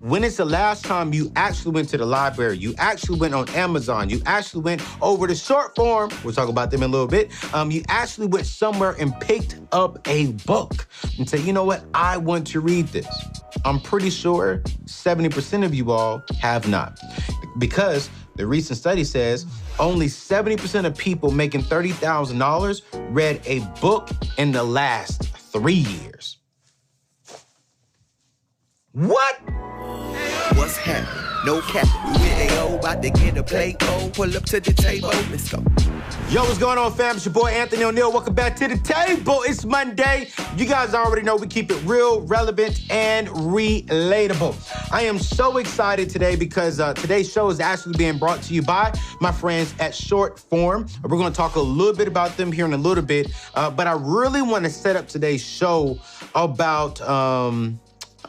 when is the last time you actually went to the library? You actually went on Amazon. You actually went over to short form. We'll talk about them in a little bit. You actually went somewhere and picked up a book and said, you know what? I want to read this. I'm pretty sure 70% of you all have not. Because the recent study says only 70% of people making $30,000 read a book in the last 3 years. What? What's happening? No cap. We about to get a plate. Pull up to the table. Let's go. Yo, what's going on, fam? It's your boy, AnthonyONeal. Welcome back to the table. It's Monday. You guys already know we keep it real, relevant, and relatable. I am so excited today because today's show is actually being brought to you by my friends at Short Form. We're going to talk a little bit about them here in a little bit, but I really want to set up today's show about...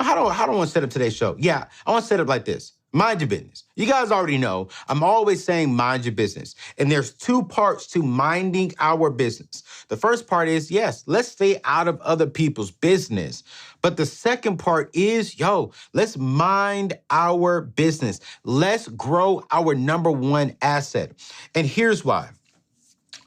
How do I want to set up today's show? Yeah, I want to set up like this. Mind your business. You guys already know I'm always saying mind your business. And there's two parts to minding our business. The first part is, yes, let's stay out of other people's business. But the second part is, let's mind our business. Let's grow our number one asset. And here's why.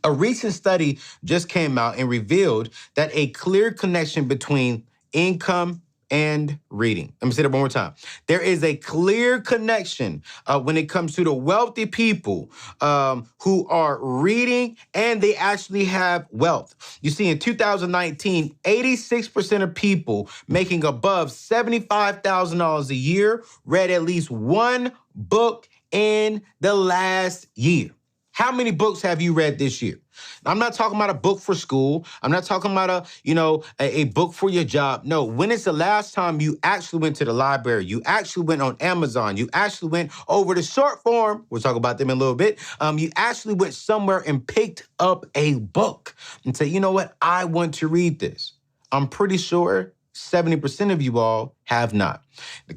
A recent study just came out and revealed that a clear connection between income and reading. Let me say that one more time. There is a clear connection when it comes to the wealthy people who are reading and they actually have wealth. You see, in 2019, 86% of people making above $75,000 a year read at least one book in the last year. How many books have you read this year? I'm not talking about a book for school. I'm not talking about a book for your job. No, when is the last time you actually went to the library? You actually went on Amazon. You actually went over to short form. We'll talk about them in a little bit. You actually went somewhere and picked up a book and said, you know what? I want to read this. I'm pretty sure 70% of you all have not.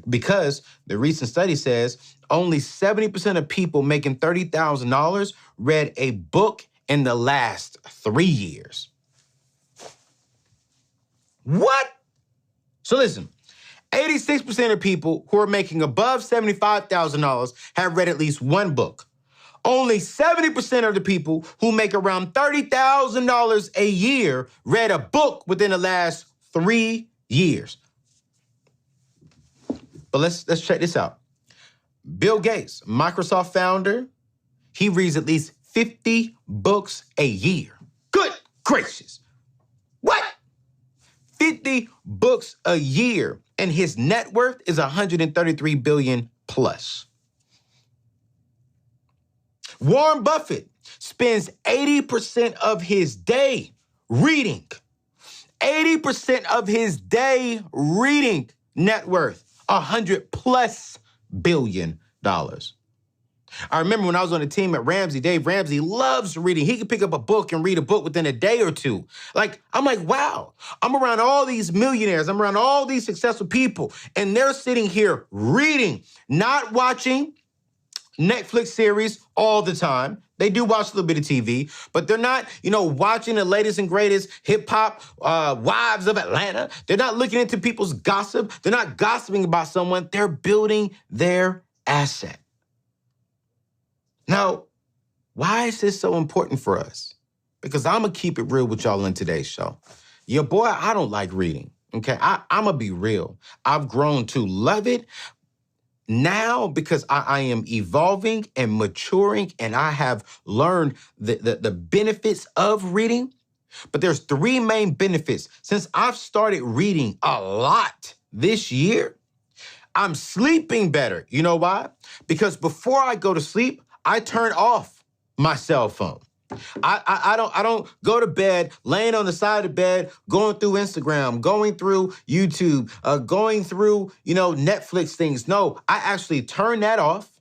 Because the recent study says only 70% of people making $30,000 read a book in the last 3 years. What? So listen, 86% of people who are making above $75,000 have read at least one book. Only 70% of the people who make around $30,000 a year read a book within the last 3 years. But let's check this out. Bill Gates, Microsoft founder, he reads at least 50 books a year. Good gracious. What? 50 books a year, and his net worth is $133 billion plus. Warren Buffett spends 80% of his day reading. 80% of his day reading, net worth $100+ billion. I remember when I was on the team at Ramsey, Dave Ramsey loves reading. He could pick up a book and read a book within a day or two. I'm like, wow, I'm around all these millionaires. I'm around all these successful people, and they're sitting here reading, not watching Netflix series all the time. They do watch a little bit of TV, but they're not, watching the latest and greatest hip hop wives of Atlanta. They're not looking into people's gossip. They're not gossiping about someone. They're building their asset. Now, why is this so important for us? Because I'm going to keep it real with y'all in today's show. Your boy, I don't like reading, okay? I'm going to be real. I've grown to love it now because I am evolving and maturing, and I have learned the benefits of reading. But there's three main benefits. Since I've started reading a lot this year, I'm sleeping better. You know why? Because before I go to sleep, I turn off my cell phone. I don't go to bed laying on the side of the bed, going through Instagram, going through YouTube, going through, Netflix things. No, I actually turn that off.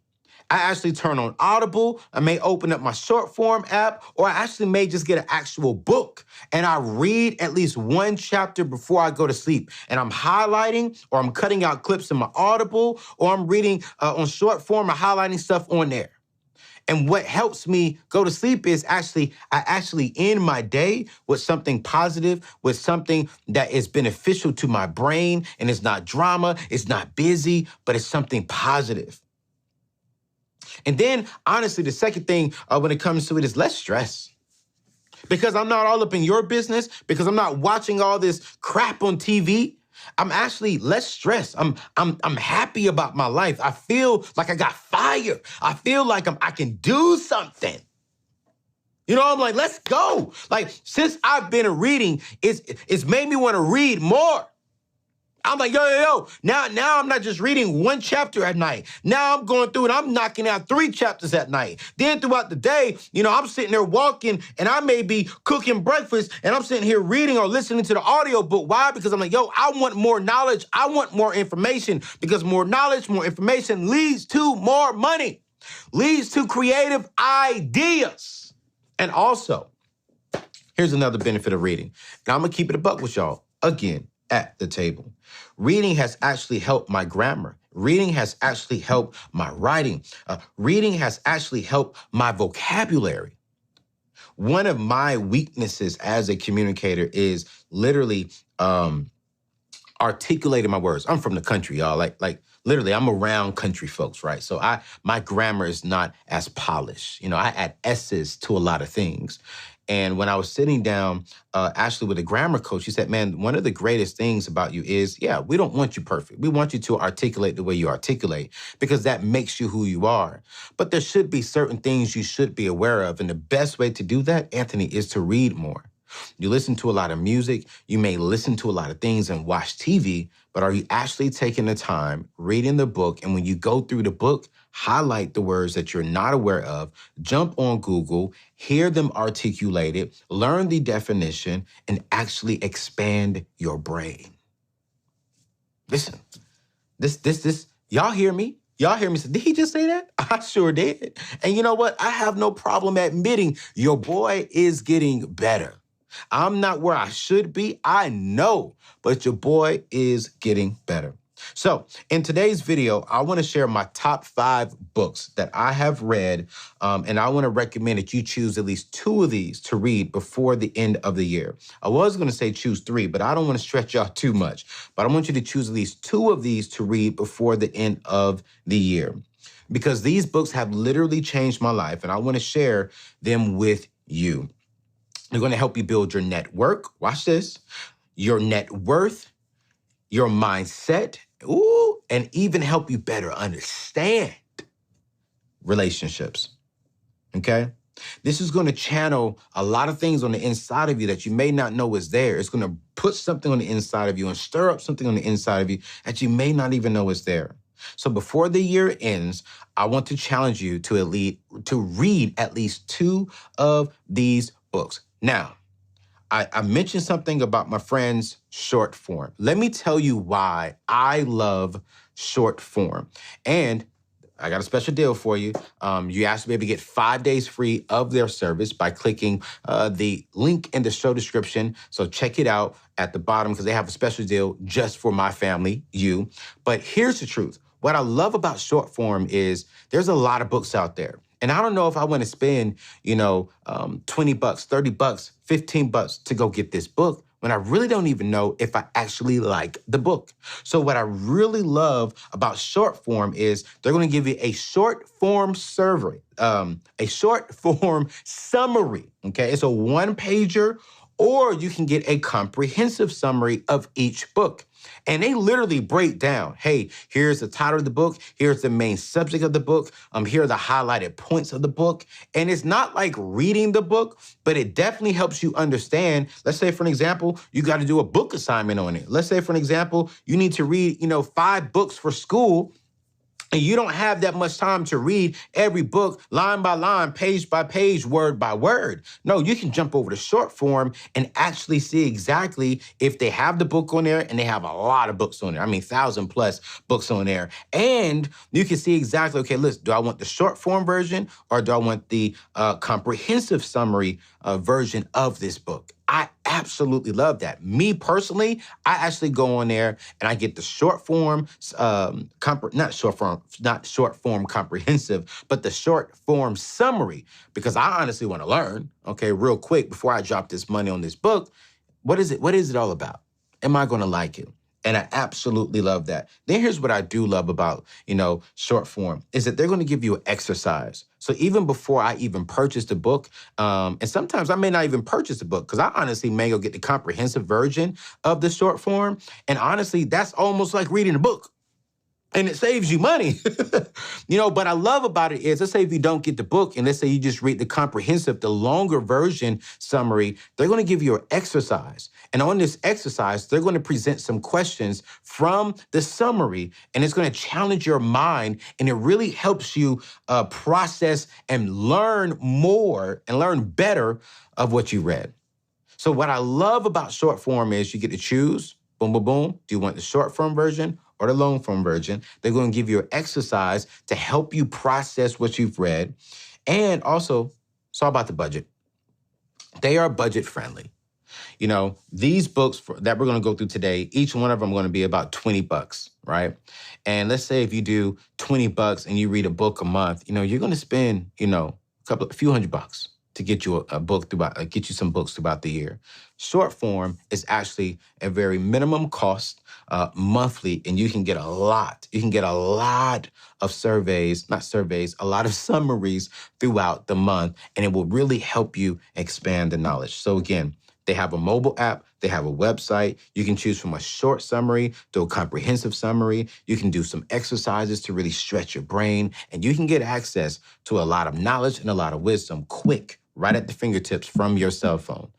I actually turn on Audible. I may open up my short form app, or I actually may just get an actual book and I read at least one chapter before I go to sleep. And I'm highlighting, or I'm cutting out clips in my Audible, or I'm reading on short form or highlighting stuff on there. And what helps me go to sleep is I actually end my day with something positive, with something that is beneficial to my brain, and it's not drama, it's not busy, but it's something positive. And then, honestly, the second thing when it comes to it is less stress. Because I'm not all up in your business, because I'm not watching all this crap on TV, I'm actually less stressed. I'm happy about my life. I feel like I got fire. I feel like I can do something. You know, I'm like, let's go. Like, since I've been reading, it's made me want to read more. I'm like, yo. Now I'm not just reading one chapter at night. Now I'm going through and I'm knocking out 3 chapters at night. Then throughout the day, I'm sitting there walking and I may be cooking breakfast and I'm sitting here reading or listening to the audio book. Why? Because I'm like, I want more knowledge. I want more information, because more knowledge, more information leads to more money, leads to creative ideas. And also, here's another benefit of reading. And I'm going to keep it a buck with y'all again at the table. Reading has actually helped my grammar. Reading has actually helped my writing. Reading has actually helped my vocabulary. One of my weaknesses as a communicator is literally articulating my words. I'm from the country, y'all. Like literally, I'm around country folks, right? So my grammar is not as polished. I add S's to a lot of things. And when I was sitting down, actually with a grammar coach, he said, man, one of the greatest things about you is, we don't want you perfect. We want you to articulate the way you articulate, because that makes you who you are. But there should be certain things you should be aware of. And the best way to do that, Anthony, is to read more. You listen to a lot of music, you may listen to a lot of things and watch TV, but are you actually taking the time, reading the book? And when you go through the book, highlight the words that you're not aware of, jump on Google, hear them articulated, learn the definition, and actually expand your brain. Listen, this, y'all hear me? Y'all hear me say, did he just say that? I sure did. And you know what? I have no problem admitting your boy is getting better. I'm not where I should be, I know, but your boy is getting better. So in today's video, I want to share my top 5 books that I have read, and I want to recommend that you choose at least 2 of these to read before the end of the year. I was going to say choose 3, but I don't want to stretch y'all too much. But I want you to choose at least 2 of these to read before the end of the year, because these books have literally changed my life, and I want to share them with you. They're going to help you build your network. Watch this. Your net worth, your mindset, and even help you better understand relationships. Okay? This is going to channel a lot of things on the inside of you that you may not know is there. It's going to put something on the inside of you and stir up something on the inside of you that you may not even know is there. So before the year ends, I want to challenge you to read at least 2 of these books. Now, I mentioned something about my friend's short form. Let me tell you why I love short form. And I got a special deal for you. You asked to be able to get 5 days free of their service by clicking the link in the show description. So check it out at the bottom, because they have a special deal just for my family, you. But here's the truth. What I love about short form is there's a lot of books out there. And I don't know if I want to spend, $20, $30, $15 to go get this book when I really don't even know if I actually like the book. So what I really love about short form is they're going to give you a short form survey, a short form summary. Okay, it's a 1-pager, or you can get a comprehensive summary of each book. And they literally break down, hey, here's the title of the book, here's the main subject of the book, here are the highlighted points of the book. And it's not like reading the book, but it definitely helps you understand. Let's say, for an example, you got to do a book assignment on it. Let's say, for an example, you need to read, 5 books for school, and you don't have that much time to read every book line by line, page by page, word by word. No, you can jump over to short form and actually see exactly if they have the book on there, and they have a lot of books on there. 1,000+ books on there. And you can see exactly, okay, listen, do I want the short form version, or do I want the comprehensive summary version of this book? I absolutely love that. Me personally, I actually go on there and I get the short form, not short form comprehensive, but the short form summary, because I honestly want to learn, okay, real quick before I drop this money on this book. What is it? What is it all about? Am I going to like it? And I absolutely love that. Then here's what I do love about, short form is that they're going to give you an exercise. So even before I even purchase the book, and sometimes I may not even purchase the book because I honestly may go get the comprehensive version of the short form. And honestly, that's almost like reading a book. And it saves you money. But I love about it is, let's say if you don't get the book and let's say you just read the comprehensive, the longer version summary, they're going to give you an exercise. And on this exercise, they're going to present some questions from the summary, and it's going to challenge your mind, and it really helps you process and learn more and learn better of what you read. So what I love about short form is you get to choose, boom, boom, boom. Do you want the short form version or the long form version? They're going to give you an exercise to help you process what you've read. And also, it's all about the budget. They are budget friendly. These books that we're going to go through today, each one of them are going to be about $20, right? And let's say if you do $20 and you read a book a month, you're going to spend, a few $100 to get you a book get you some books throughout the year. Short form is actually a very minimum cost monthly, and you can get a lot. You can get a lot of a lot of summaries throughout the month, and it will really help you expand the knowledge. So again, they have a mobile app. They have a website. You can choose from a short summary to a comprehensive summary. You can do some exercises to really stretch your brain, and you can get access to a lot of knowledge and a lot of wisdom quick, right at the fingertips from your cell phone.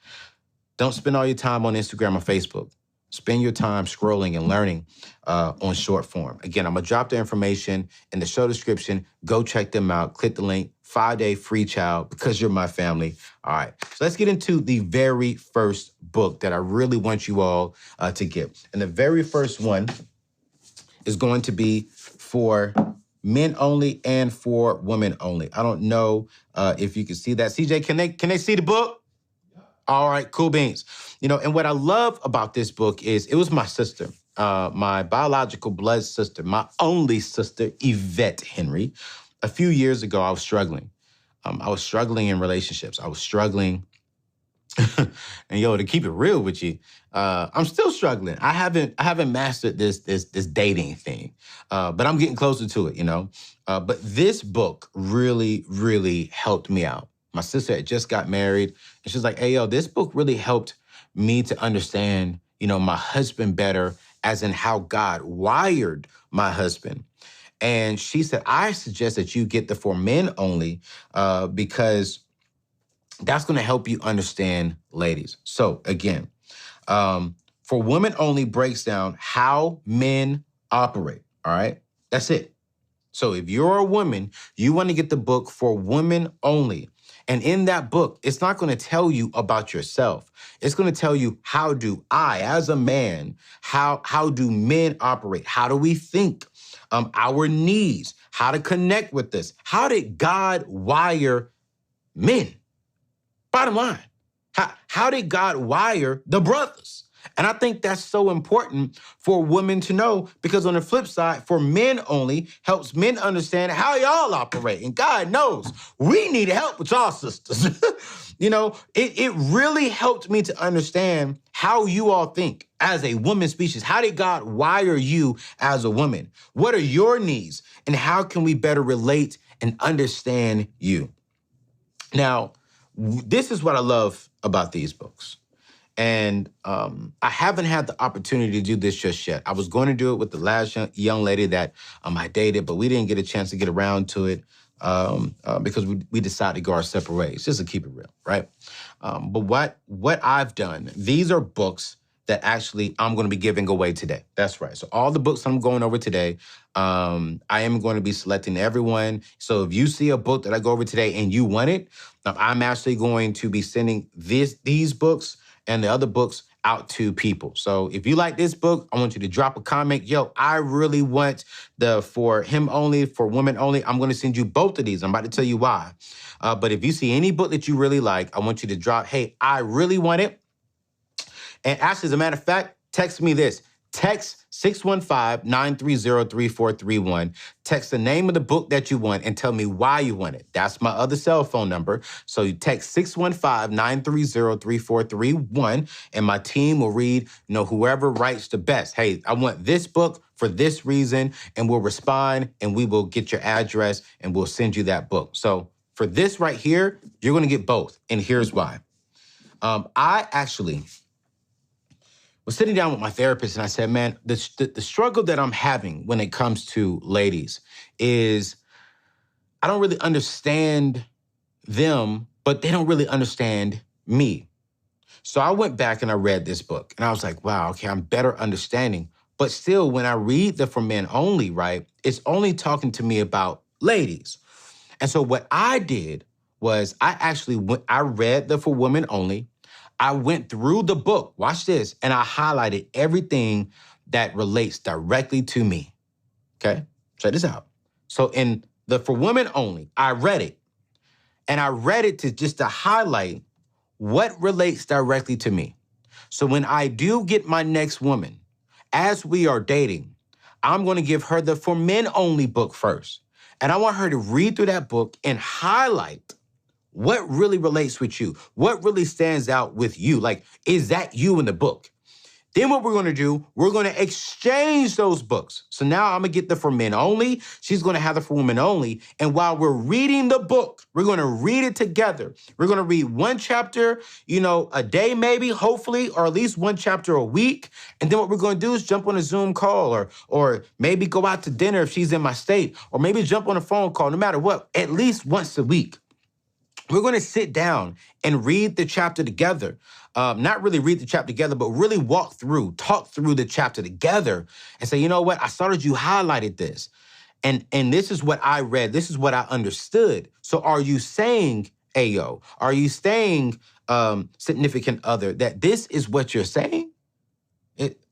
Don't spend all your time on Instagram or Facebook. Spend your time scrolling and learning on short form. Again, I'm going to drop the information in the show description. Go check them out. Click the link. 5-day free trial because you're my family. All right. So let's get into the very first book that I really want you all to get. And the very first one is going to be for men only and for women only. I don't know if you can see that. CJ, can they see the book? All right, cool beans. And what I love about this book is it was my sister, my biological blood sister, my only sister, Yvette Henry. A few years ago, I was struggling. I was struggling in relationships. I was struggling. And to keep it real with you, I'm still struggling. I haven't mastered this dating thing, but I'm getting closer to it, But this book really, really helped me out. My sister had just got married, and she's like, hey, this book really helped me to understand, my husband better, as in how God wired my husband. And she said, I suggest that you get the For Men Only because that's going to help you understand ladies. So again, For Women Only breaks down how men operate. All right. That's it. So if you're a woman, you want to get the book For Women Only. And in that book, it's not going to tell you about yourself. It's going to tell you, how do I, as a man, how do men operate? How do we think? Our needs, how to connect with this. How did God wire men? Bottom line, how did God wire the brothers? And I think that's so important for women to know, because on the flip side, For Men Only helps men understand how y'all operate. And God knows we need help with y'all sisters. It really helped me to understand how you all think as a woman species. How did God wire you as a woman? What are your needs? And how can we better relate and understand you? Now, this is what I love about these books. And I haven't had the opportunity to do this just yet. I was going to do it with the last young lady that I dated, but we didn't get a chance to get around to it because we decided to go our separate ways, just to keep it real, right? But what I've done, these are books that actually I'm going to be giving away today. That's right. So all the books I'm going over today, I am going to be selecting everyone. So if you see a book that I go over today and you want it, I'm actually going to be sending these books and the other books out to people. So if you like this book, I want you to drop a comment. Yo, I really want the For Him Only, For Women Only. I'm going to send you both of these. I'm about to tell you why. But if you see any book that you really like, I want you to drop, hey, I really want it. And actually, as a matter of fact, text me this. Text 615-930-3431. Text the name of the book that you want and tell me why you want it. That's my other cell phone number. So you text 615-930-3431, and my team will read, whoever writes the best. Hey, I want this book for this reason, and we'll respond, and we will get your address, and we'll send you that book. So for this right here, you're going to get both, and here's why. I actually was sitting down with my therapist and I said, man, the struggle that I'm having when it comes to ladies is I don't really understand them, but they don't really understand me. So I went back and I read this book and I was like, wow, okay, I'm better understanding. But still, when I read the For Men Only, right, it's only talking to me about ladies. And so what I did was I read the For Women Only. I went through the book, watch this, and I highlighted everything that relates directly to me, okay? Check this out. So in the For Women Only, I read it, and I read it to highlight what relates directly to me. So when I do get my next woman, as we are dating, I'm going to give her the For Men Only book first, and I want her to read through that book and highlight what really relates with you? What really stands out with you? Like, is that you in the book? Then what we're going to do, we're going to exchange those books. So now I'm going to get the For Men Only. She's going to have the For Women Only. And while we're reading the book, we're going to read it together. We're going to read one chapter, a day maybe, hopefully, or at least one chapter a week. And then what we're going to do is jump on a Zoom call or maybe go out to dinner if she's in my state, or maybe jump on a phone call, no matter what, at least once a week. We're going to sit down and read the chapter together. Not really read the chapter together, but really talk through the chapter together and say, you know what? I saw that you highlighted this. And this is what I read. This is what I understood. So are you saying, Ayo? Are you saying, significant other, that this is what you're saying?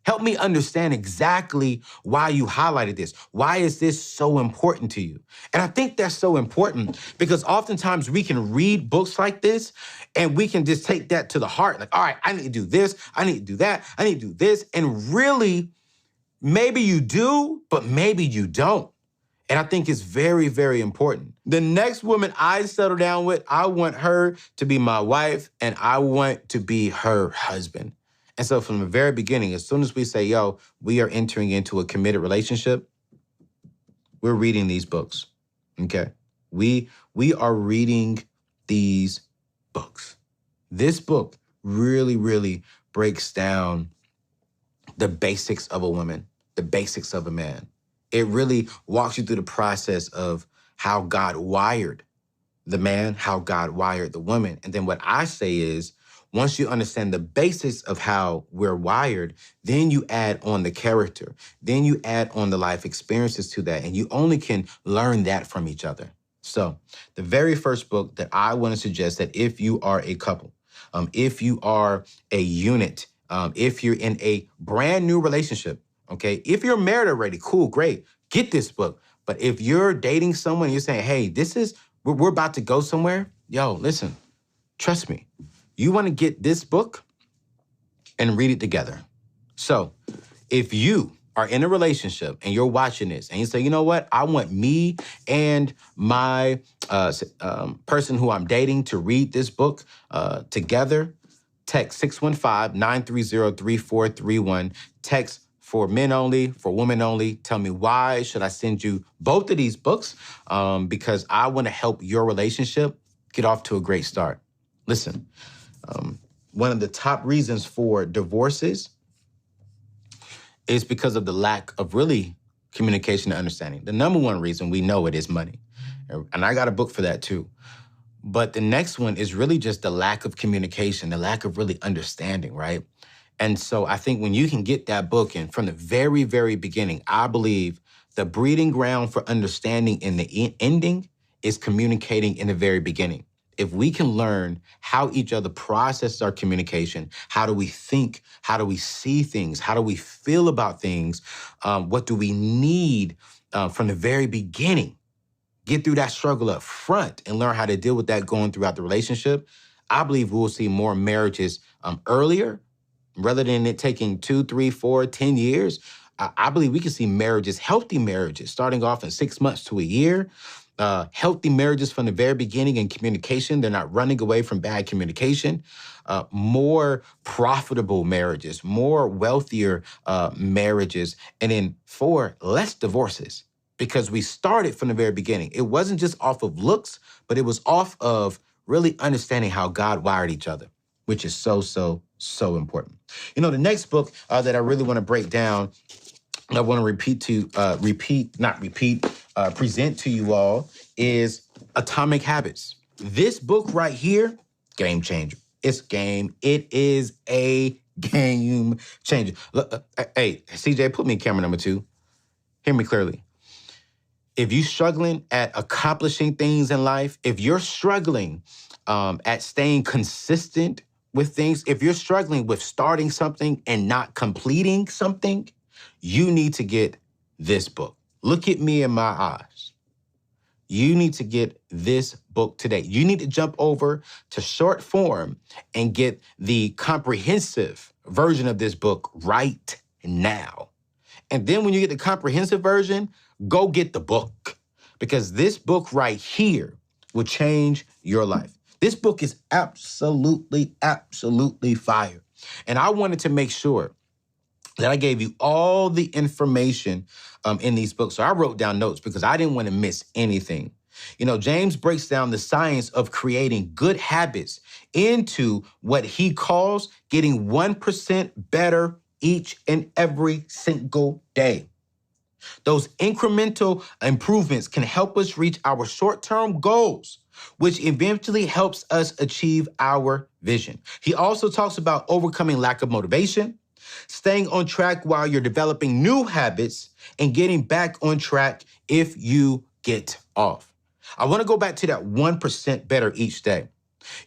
Help me understand exactly why you highlighted this. Why is this so important to you? And I think that's so important because oftentimes we can read books like this and we can just take that to the heart. Like, all right, I need to do this. I need to do that. I need to do this. And really, maybe you do, but maybe you don't. And I think it's very, very important. The next woman I settle down with, I want her to be my wife and I want to be her husband. And so from the very beginning, as soon as we say, yo, we are entering into a committed relationship, we're reading these books, okay? We are reading these books. This book really, really breaks down the basics of a woman, the basics of a man. It really walks you through the process of how God wired the man, how God wired the woman. And then what I say is, once you understand the basics of how we're wired, then you add on the character. Then you add on the life experiences to that. And you only can learn that from each other. So the very first book that I want to suggest that if you are a couple, if you are a unit, if you're in a brand new relationship, okay, if you're married already, cool, great, get this book. But if you're dating someone, you're saying, hey, we're about to go somewhere. Yo, listen, trust me. You want to get this book and read it together. So if you are in a relationship and you're watching this and you say, you know what, I want me and my person who I'm dating to read this book together, text 615-930-3431. Text For Men Only, For Women Only. Tell me why should I send you both of these books because I want to help your relationship get off to a great start. Listen. One of the top reasons for divorces is because of the lack of really communication and understanding. The number one reason we know it is money. And I got a book for that too. But the next one is really just the lack of communication, the lack of really understanding, right? And so I think when you can get that book in from the very, very beginning, I believe the breeding ground for understanding in the ending is communicating in the very beginning. If we can learn how each other processes our communication, how do we think, how do we see things, how do we feel about things, what do we need from the very beginning, get through that struggle up front and learn how to deal with that going throughout the relationship, I believe we will see more marriages earlier rather than it taking 2, 3, 4, 10 years. I believe we can see marriages, healthy marriages, starting off in 6 months to a year. Healthy marriages from the very beginning in communication. They're not running away from bad communication. More profitable marriages, more wealthier marriages. And then 4, less divorces. Because we started from the very beginning. It wasn't just off of looks, but it was off of really understanding how God wired each other, which is so, so, so important. You know, the next book that I really want to break down, I want to present to you all is Atomic Habits. This book right here, game changer. It is a game changer. Look, hey, CJ, put me in camera number 2. Hear me clearly. If you're struggling at accomplishing things in life, if you're struggling at staying consistent with things, if you're struggling with starting something and not completing something, you need to get this book. Look at me in my eyes. You need to get this book today. You need to jump over to short form and get the comprehensive version of this book right now. And then when you get the comprehensive version, go get the book, because this book right here will change your life. This book is absolutely, absolutely fire. And I wanted to make sure that I gave you all the information in these books. So I wrote down notes because I didn't want to miss anything. You know, James breaks down the science of creating good habits into what he calls getting 1% better each and every single day. Those incremental improvements can help us reach our short-term goals, which eventually helps us achieve our vision. He also talks about overcoming lack of motivation, staying on track while you're developing new habits, and getting back on track if you get off. I want to go back to that 1% better each day.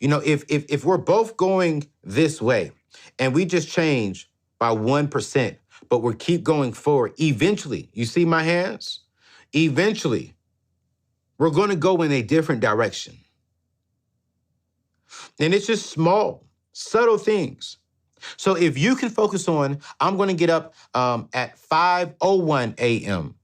You know, if we're both going this way and we just change by 1%, but we keep going forward, eventually, you see my hands? Eventually, we're going to go in a different direction. And it's just small, subtle things. So if you can focus on, I'm going to get up at 5:01 a.m.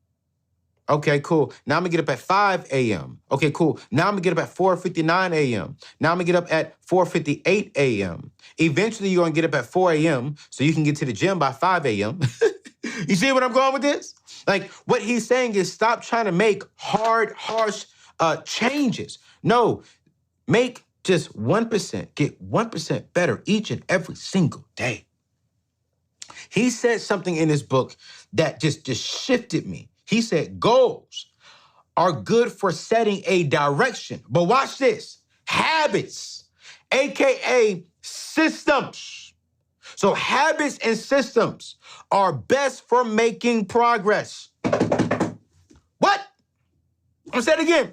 Okay, cool. Now I'm going to get up at 5 a.m. Okay, cool. Now I'm going to get up at 4:59 a.m. Now I'm going to get up at 4:58 a.m. Eventually, you're going to get up at 4 a.m. so you can get to the gym by 5 a.m. You see what I'm going with this? Like, what he's saying is stop trying to make hard, harsh changes. No, make just 1%, get 1% better each and every single day. He said something in his book that just shifted me. He said goals are good for setting a direction. But watch this, habits, AKA systems. So habits and systems are best for making progress. What? I'm gonna say it again.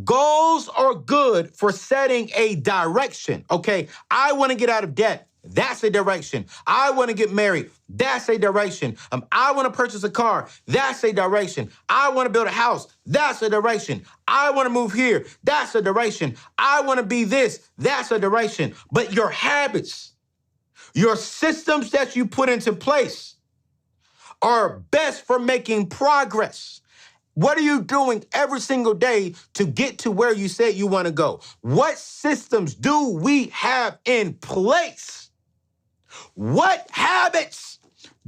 Goals are good for setting a direction, okay? I want to get out of debt. That's a direction. I want to get married. That's a direction. I want to purchase a car. That's a direction. I want to build a house. That's a direction. I want to move here. That's a direction. I want to be this. That's a direction. But your habits, your systems that you put into place are best for making progress. What are you doing every single day to get to where you said you want to go? What systems do we have in place? What habits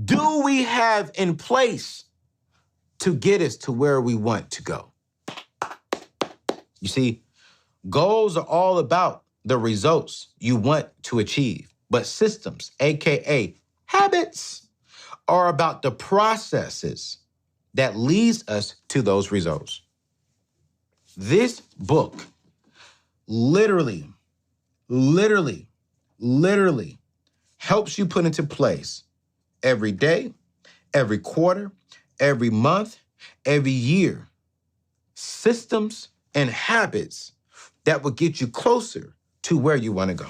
do we have in place to get us to where we want to go? You see, goals are all about the results you want to achieve, but systems, AKA habits, are about the processes that leads us to those results. This book literally helps you put into place every day, every quarter, every month, every year, systems and habits that will get you closer to where you want to go.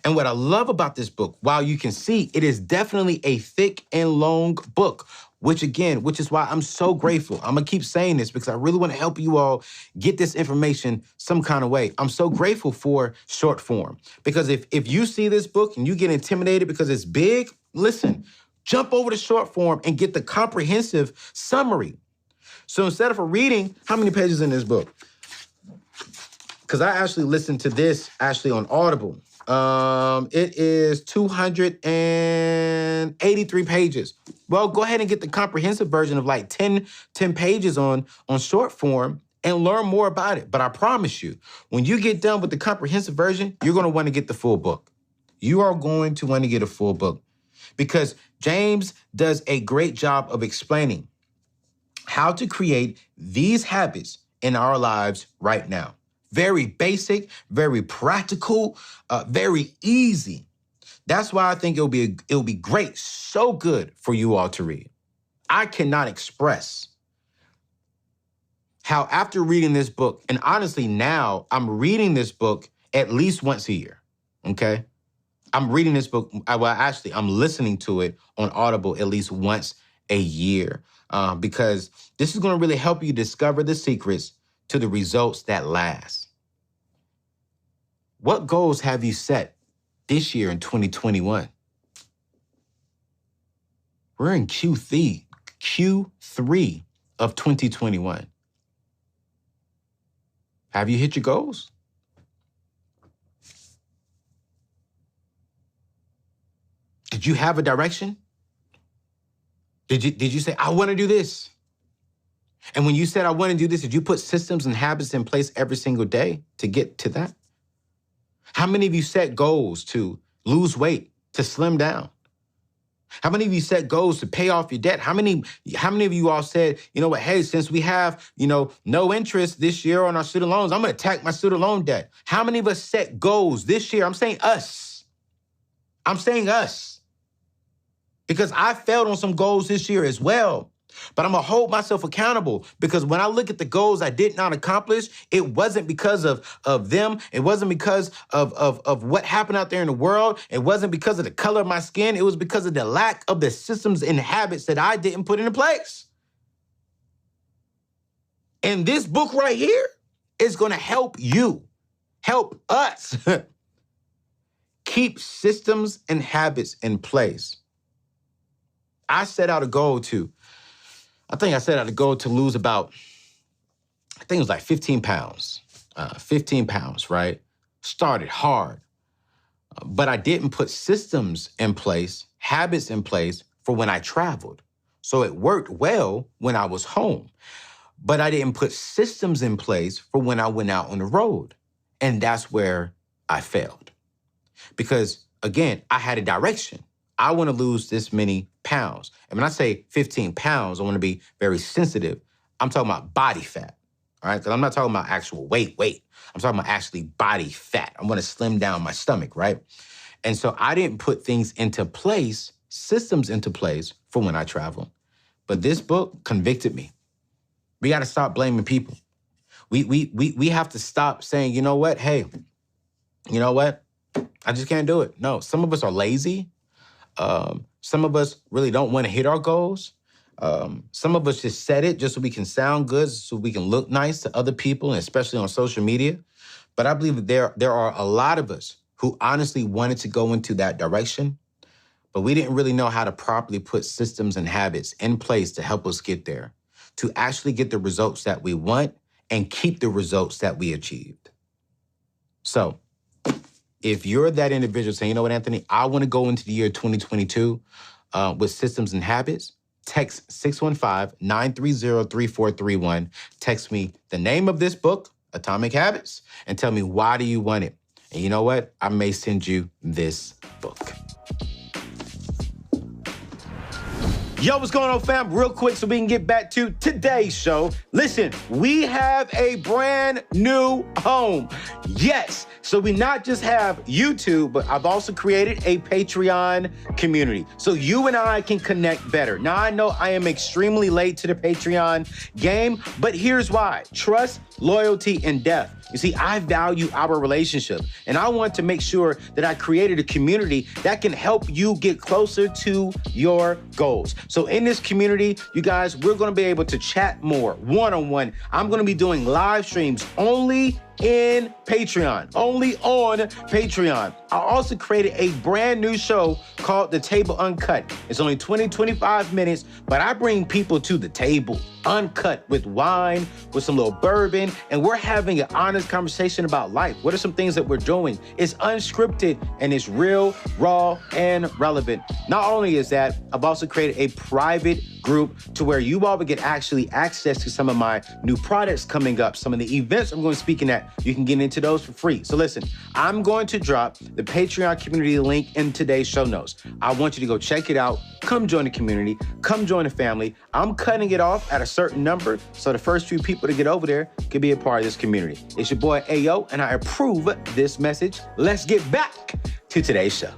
And what I love about this book, while you can see it is definitely a thick and long book, which is why I'm so grateful. I'm gonna keep saying this because I really want to help you all get this information some kind of way. I'm so grateful for short form because if you see this book and you get intimidated because it's big, listen, jump over to short form and get the comprehensive summary. So instead of reading, how many pages in this book? Because I actually listened to this on Audible. It is 283 pages. Well, go ahead and get the comprehensive version of like 10 pages on short form and learn more about it. But I promise you, when you get done with the comprehensive version, you're going to want to get the full book. You are going to want to get a full book because James does a great job of explaining how to create these habits in our lives right now. Very basic, very practical, very easy. That's why I think it'll be great, so good for you all to read. I cannot express how after reading this book, and honestly now I'm reading this book at least once a year, okay? I'm reading this book, I'm listening to it on Audible at least once a year because this is gonna really help you discover the secrets to the results that last. What goals have you set this year in 2021? We're in Q3 of 2021. Have you hit your goals? Did you have a direction? Did you say, I want to do this? And when you said, I want to do this, did you put systems and habits in place every single day to get to that? How many of you set goals to lose weight, to slim down? How many of you set goals to pay off your debt? How many of you all said, you know what, hey, since we have, no interest this year on our student loans, I'm going to attack my student loan debt. How many of us set goals this year? I'm saying us. Because I failed on some goals this year as well. But I'm going to hold myself accountable because when I look at the goals I did not accomplish, it wasn't because of them. It wasn't because of what happened out there in the world. It wasn't because of the color of my skin. It was because of the lack of the systems and habits that I didn't put into place. And this book right here is going to help us keep systems and habits in place. I set out a goal to lose about, I think it was like 15 pounds. 15 pounds, right? Started hard. But I didn't put systems in place, habits in place for when I traveled. So it worked well when I was home. But I didn't put systems in place for when I went out on the road. And that's where I failed. Because, again, I had a direction. I want to lose this many pounds. And when I say 15 pounds, I want to be very sensitive. I'm talking about body fat, all right? Because I'm not talking about actual weight. I'm talking about actually body fat. I want to slim down my stomach, right? And so I didn't put things into place, systems into place for when I travel. But this book convicted me. We got to stop blaming people. We have to stop saying, you know what? Hey, you know what? I just can't do it. No, some of us are lazy. Some of us really don't want to hit our goals. Some of us just set it just so we can sound good, so we can look nice to other people, and especially on social media. But I believe that there are a lot of us who honestly wanted to go into that direction, but we didn't really know how to properly put systems and habits in place to help us get there, to actually get the results that we want and keep the results that we achieved. So, if you're that individual saying, you know what, Anthony, I want to go into the year 2022 with systems and habits, text 615-930-3431. Text me the name of this book, Atomic Habits, and tell me why do you want it. And you know what? I may send you this book. Yo, what's going on, fam? Real quick so we can get back to today's show. Listen, we have a brand new home. Yes, so we not just have YouTube, but I've also created a Patreon community so you and I can connect better. Now, I know I am extremely late to the Patreon game, but here's why. Trust, loyalty, and depth. You see, I value our relationship, and I want to make sure that I created a community that can help you get closer to your goals. So in this community, you guys, we're going to be able to chat more one-on-one. I'm going to be doing live streams only in Patreon, only on Patreon. I also created a brand new show called The Table Uncut. It's only 25 minutes, but I bring people to the table, uncut, with wine, with some little bourbon, and we're having an honest conversation about life. What are some things that we're doing? It's unscripted and it's real, raw, and relevant. Not only is that, I've also created a private group to where you all will get actually access to some of my new products coming up, some of the events I'm going to be speaking at. You can get into those for free. So listen, I'm going to drop the Patreon community link in today's show notes. I want you to go check it out. Come join the community. Come join the family. I'm cutting it off at a certain number, so the first few people to get over there can be a part of this community. It's your boy Ayo, and I approve this message. Let's get back to today's show.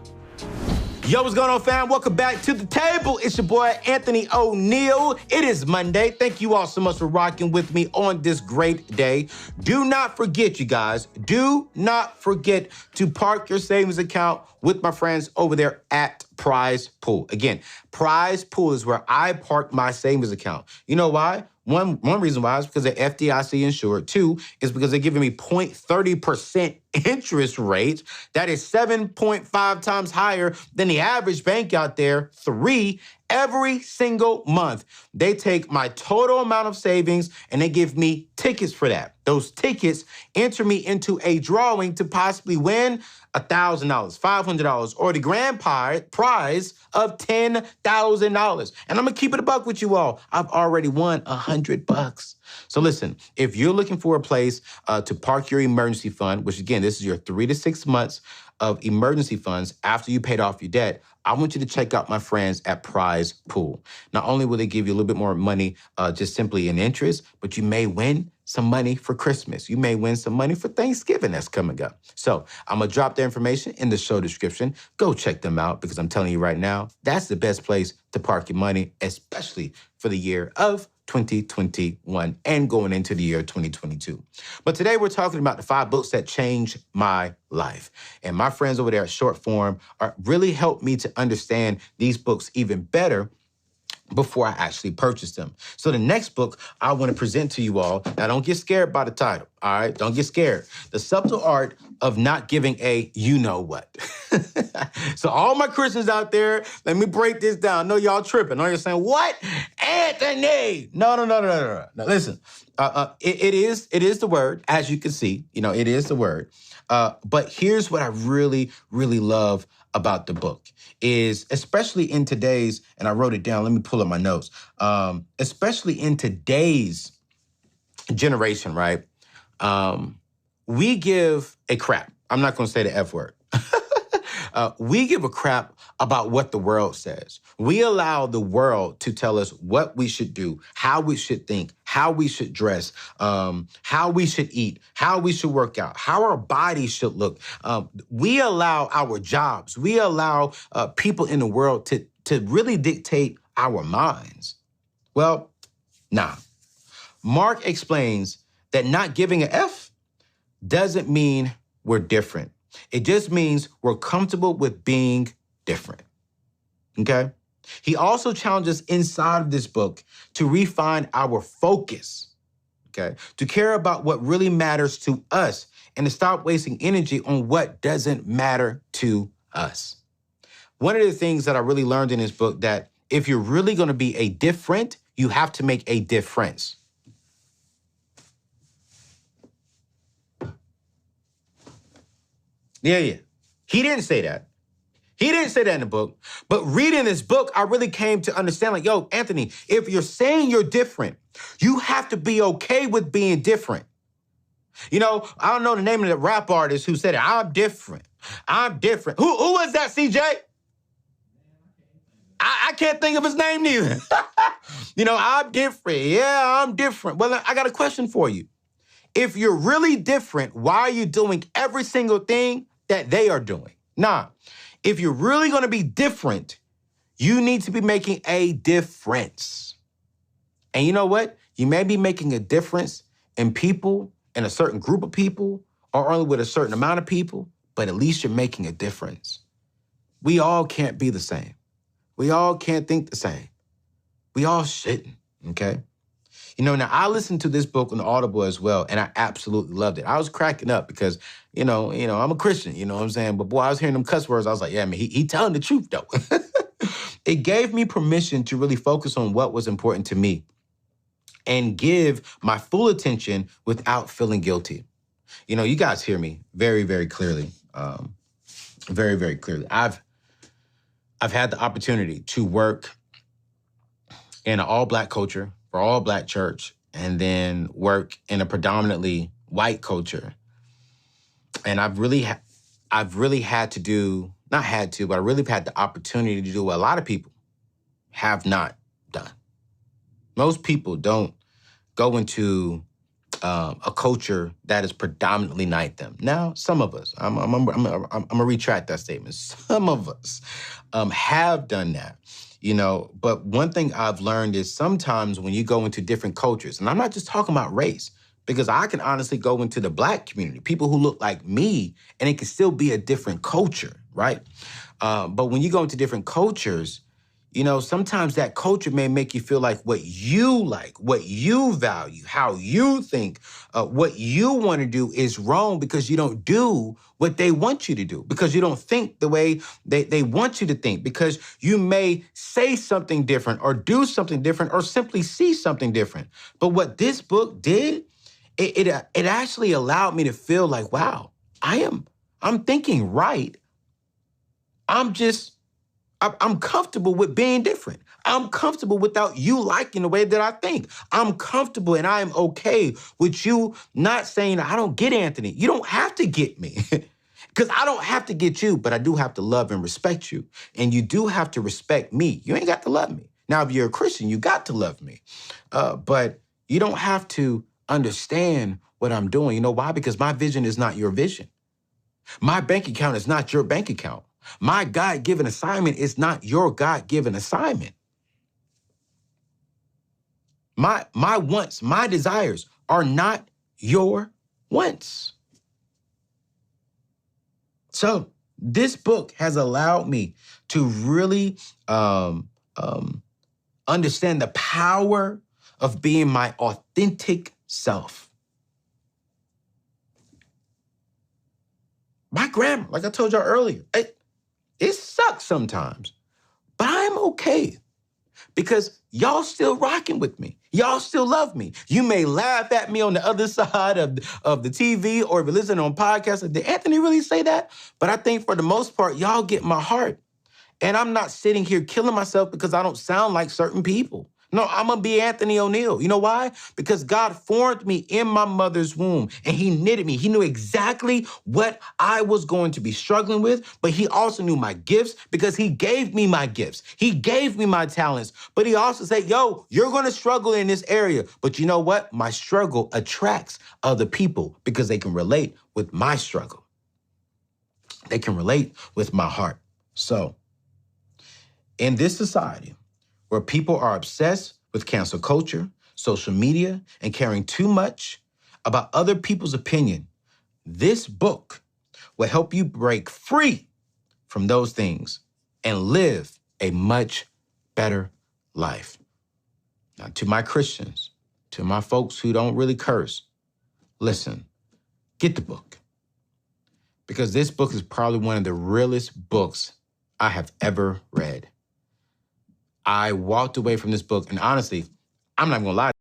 Yo, what's going on, fam? Welcome back to the table. It's your boy, AnthonyONeal. It is Monday. Thank you all so much for rocking with me on this great day. Do not forget, you guys, do not forget to park your savings account with my friends over there at Prize Pool. Again, Prize Pool is where I park my savings account. You know why? One reason why is because they're FDIC insured. Two is because they're giving me 0.30% interest rate. That is 7.5 times higher than the average bank out there. Three, every single month, they take my total amount of savings and they give me tickets for that. Those tickets enter me into a drawing to possibly win $1,000, $500, or the grand prize of $10,000. And I'm gonna keep it a buck with you all. I've already won $100. So listen, if you're looking for a place to park your emergency fund, which again, this is your 3 to 6 months of emergency funds after you paid off your debt, I want you to check out my friends at Prize Pool. Not only will they give you a little bit more money just simply in interest, but you may win some money for Christmas. You may win some money for Thanksgiving that's coming up. So I'm gonna drop their information in the show description. Go check them out because I'm telling you right now, that's the best place to park your money, especially for the year of 2021 and going into the year 2022. But today we're talking about the 5 books that changed my life. And my friends over there at Short Form are really helped me to understand these books even better before I actually purchased them. So the next book I want to present to you all, now don't get scared by the title, all right? Don't get scared. The Subtle Art of Not Giving a You-Know-What. So all my Christians out there, let me break this down. I know y'all tripping. I know you're saying, what? Anthony! No. Now listen, it is the word, as you can see. You know, it is the word. But here's what I really, really love about the book is, especially in today's, and I wrote it down, let me pull up my notes, especially in today's generation, right? We give a crap. I'm not going to say the F word. We give a crap about what the world says. We allow the world to tell us what we should do, how we should think, how we should dress, how we should eat, how we should work out, how our bodies should look. We allow our jobs, we allow people in the world to really dictate our minds. Well, nah. Mark explains that not giving an F doesn't mean we're different. It just means we're comfortable with being different, okay? He also challenges inside of this book to refine our focus, okay? To care about what really matters to us and to stop wasting energy on what doesn't matter to us. One of the things that I really learned in this book that if you're really gonna be a different, you have to make a difference. Yeah. He didn't say that. He didn't say that in the book. But reading this book, I really came to understand, like, yo, Anthony, if you're saying you're different, you have to be okay with being different. You know, I don't know the name of the rap artist who said it. I'm different. I'm different. Who was that, CJ? I can't think of his name neither. You know, I'm different. Yeah, I'm different. Well, I got a question for you. If you're really different, why are you doing every single thing that they are doing? Nah, if you're really going to be different, you need to be making a difference. And you know what? You may be making a difference in people in a certain group of people or only with a certain amount of people, but at least you're making a difference. We all can't be the same. We all can't think the same. We all shouldn't, okay? Now I listened to this book on Audible as well, and I absolutely loved it. I was cracking up because, I'm a Christian, you know what I'm saying? But boy, I was hearing them cuss words. I was like, yeah, man, he telling the truth though. It gave me permission to really focus on what was important to me and give my full attention without feeling guilty. You guys hear me very, very clearly. Very, very clearly. I've had the opportunity to work in an all-Black culture, for all-Black church, and then work in a predominantly white culture. And I've really had to do, not had to, but I really had the opportunity to do what a lot of people have not done. Most people don't go into a culture that is predominantly not them. Now, some of us, I'm gonna retract that statement. Some of us have done that, But one thing I've learned is sometimes when you go into different cultures, and I'm not just talking about race, because I can honestly go into the Black community, people who look like me, and it can still be a different culture, right? But when you go into different cultures, sometimes that culture may make you feel like, what you value, how you think, what you want to do is wrong because you don't do what they want you to do, because you don't think the way they want you to think, because you may say something different or do something different or simply see something different. But what this book did, it actually allowed me to feel like, wow, I'm thinking right. I'm comfortable with being different. I'm comfortable without you liking the way that I think. I'm comfortable and I am okay with you not saying, I don't get Anthony. You don't have to get me because I don't have to get you, but I do have to love and respect you. And you do have to respect me. You ain't got to love me. Now, if you're a Christian, you got to love me. But you don't have to understand what I'm doing. You know why? Because my vision is not your vision. My bank account is not your bank account. My God-given assignment is not your God-given assignment. My wants, my desires are not your wants. So this book has allowed me to really understand the power of being my authentic self. My grammar, like I told y'all earlier, it sucks sometimes, but I'm okay because y'all still rocking with me. Y'all still love me. You may laugh at me on the other side of the TV or if you're listening on podcasts, like, did Anthony really say that? But I think for the most part, y'all get my heart. And I'm not sitting here killing myself because I don't sound like certain people. No, I'm going to be AnthonyONeal. You know why? Because God formed me in my mother's womb and he knitted me. He knew exactly what I was going to be struggling with, but he also knew my gifts because he gave me my gifts. He gave me my talents, but he also said, yo, you're going to struggle in this area. But you know what? My struggle attracts other people because they can relate with my struggle. They can relate with my heart. So in this society, where people are obsessed with cancel culture, social media, and caring too much about other people's opinion, this book will help you break free from those things and live a much better life. Now, to my Christians, to my folks who don't really curse, listen, get the book. Because this book is probably one of the realest books I have ever read. I walked away from this book, and honestly, I'm not gonna lie.